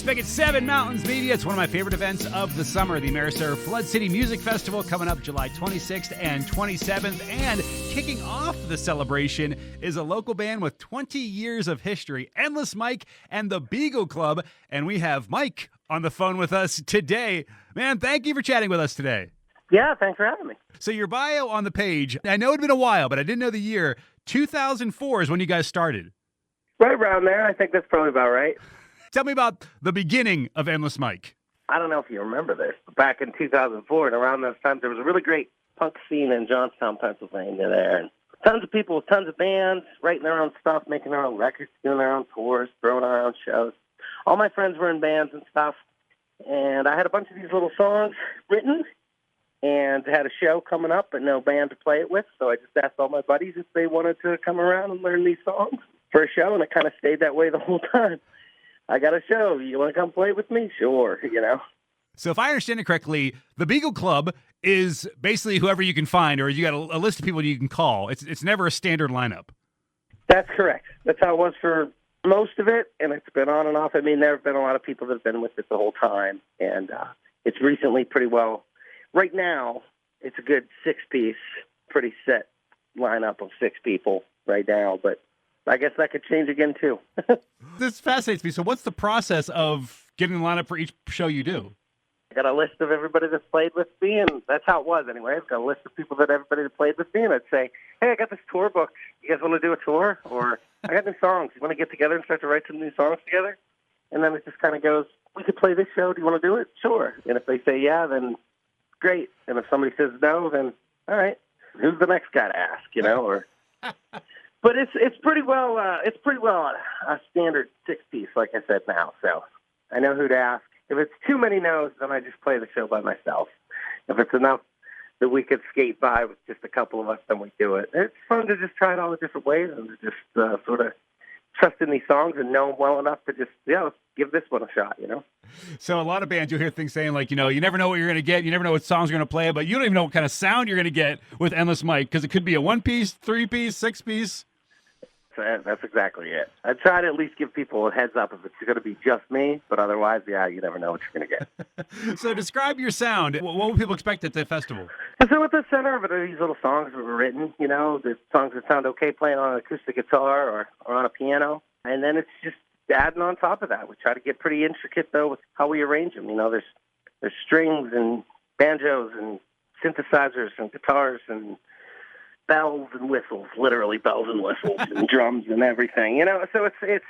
Just make it 7 Mountains Media. It's one of my favorite events of the summer, the Ameriserv Flood City Music Festival, coming up July 26th and 27th. And kicking off the celebration is a local band with 20 years of history, Endless Mike and the Beagle Club. And we have Mike on the phone with us today. Man, thank you for chatting with us today. Yeah, thanks for having me. So your bio on the page, I know it'd been a while, but I didn't know the year. 2004 is when you guys started. Right around there. I think that's probably about right. Tell me about the beginning of Endless Mike. I don't know if you remember this, but back in 2004 and around those times, there was a really great punk scene in Johnstown, Pennsylvania there. And tons of people with tons of bands, writing their own stuff, making their own records, doing their own tours, throwing our own shows. All my friends were in bands and stuff. And I had a bunch of these little songs written and had a show coming up, but no band to play it with. So I just asked all my buddies if they wanted to come around and learn these songs for a show, and it kind of stayed that way the whole time. I got a show. You want to come play with me? Sure, So if I understand it correctly, the Beagle Club is basically whoever you can find, or you got a list of people you can call. It's never a standard lineup. That's correct. That's how it was for most of it, and it's been on and off. I mean, there have been a lot of people that have been with it the whole time, and it's recently pretty well. Right now, it's a good 6-piece, pretty set lineup of 6 people right now, but I guess that could change again, too. This fascinates me. So what's the process of getting the lineup for each show you do? I got a list of everybody that's played with me, and that's how it was anyway. I've got a list of people that everybody that played with me, and I'd say, hey, I got this tour book. You guys want to do a tour? Or I got new songs. You want to get together and start to write some new songs together? And then it just kind of goes, we could play this show. Do you want to do it? Sure. And if they say yeah, then great. And if somebody says no, then all right. Who's the next guy to ask, or... But it's pretty well a standard 6-piece, like I said now. So I know who to ask. If it's too many no's, then I just play the show by myself. If it's enough that we could skate by with just a couple of us, then we do it. It's fun to just try it all the different ways and to just sort of trust in these songs and know them well enough to just let's give this one a shot. So a lot of bands, you'll hear things saying like, you never know what you're going to get. You never know what songs you're going to play, but you don't even know what kind of sound you're going to get with Endless Mike, because it could be a 1-piece, 3-piece, 6-piece. That's exactly it. I try to at least give people a heads up if it's going to be just me, but otherwise, you never know what you're going to get. So describe your sound. What will people expect at the festival? So at the center of it are these little songs that were written, the songs that sound okay playing on an acoustic guitar or on a piano. And then it's just adding on top of that. We try to get pretty intricate, though, with how we arrange them. There's strings and banjos and synthesizers and guitars and bells and whistles, literally bells and whistles and drums and everything, So it's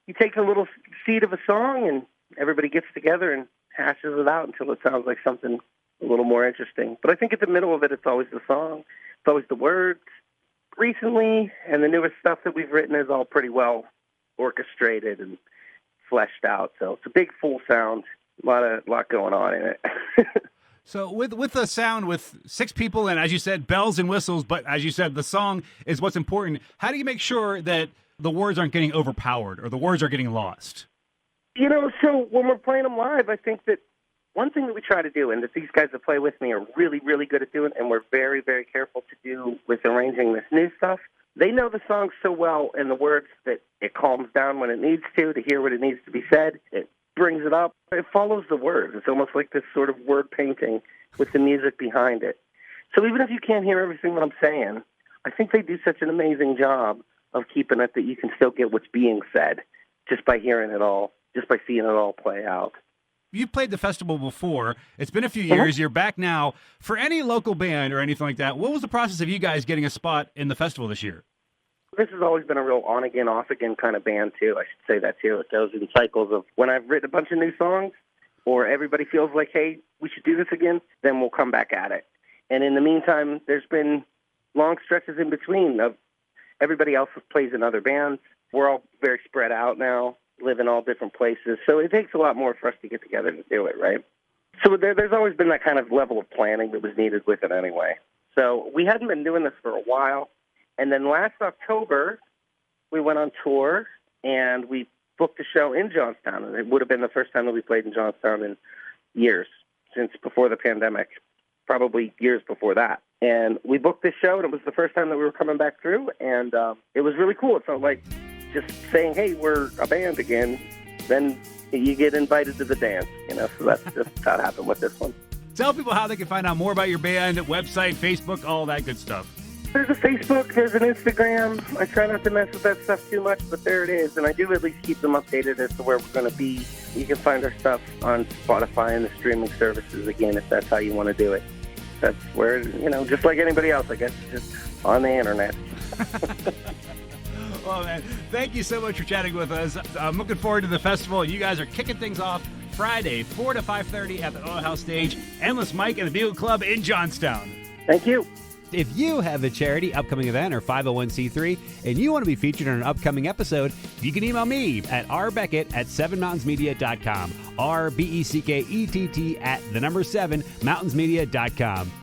you take a little seed of a song and everybody gets together and hashes it out until it sounds like something a little more interesting. But I think at the middle of it, it's always the song, it's always the words. Recently, and the newest stuff that we've written is all pretty well orchestrated and fleshed out. So it's a big, full sound, a lot going on in it. So with the sound, with 6 people, and as you said, bells and whistles, but as you said, the song is what's important. How do you make sure that the words aren't getting overpowered or the words are getting lost? So when we're playing them live, I think that one thing that we try to do, and that these guys that play with me are really, really good at doing, and we're very, very careful to do with arranging this new stuff, they know the songs so well and the words that it calms down when it needs to hear what it needs to be said. It brings it up. It follows the words. It's almost like this sort of word painting with the music behind it. So even if you can't hear everything that I'm saying, I think they do such an amazing job of keeping it that you can still get what's being said just by hearing it all, just by seeing it all play out. You've played the festival before. It's been a few years. You're back now. For any local band or anything like that, what was the process of you guys getting a spot in the festival this year? This has always been a real on-again, off-again kind of band, too. I should say that, too. It goes in cycles of when I've written a bunch of new songs or everybody feels like, hey, we should do this again, then we'll come back at it. And in the meantime, there's been long stretches in between of everybody else plays in other bands. We're all very spread out now, live in all different places. So it takes a lot more for us to get together to do it, right? So there's always been that kind of level of planning that was needed with it anyway. So we hadn't been doing this for a while. And then last October, we went on tour, and we booked a show in Johnstown. And it would have been the first time that we played in Johnstown in years, since before the pandemic, probably years before that. And we booked this show, and it was the first time that we were coming back through, and it was really cool. It felt like just saying, hey, we're a band again, then you get invited to the dance, so that's just how it happened with this one. Tell people how they can find out more about your band, website, Facebook, all that good stuff. There's a Facebook, there's an Instagram. I try not to mess with that stuff too much, but there it is. And I do at least keep them updated as to where we're going to be. You can find our stuff on Spotify and the streaming services, again, if that's how you want to do it. That's where, just like anybody else, I guess, just on the internet. Well, man, thank you so much for chatting with us. I'm looking forward to the festival. You guys are kicking things off Friday, 4 to 5:30 at the Oil House Stage. Endless Mike and the Beagle Club in Johnstown. Thank you. If you have a charity, upcoming event, or 501c3, and you want to be featured on an upcoming episode, you can email me at rbeckett@sevenmountainsmedia.com, RBECKETT at the number 7, mountainsmedia.com.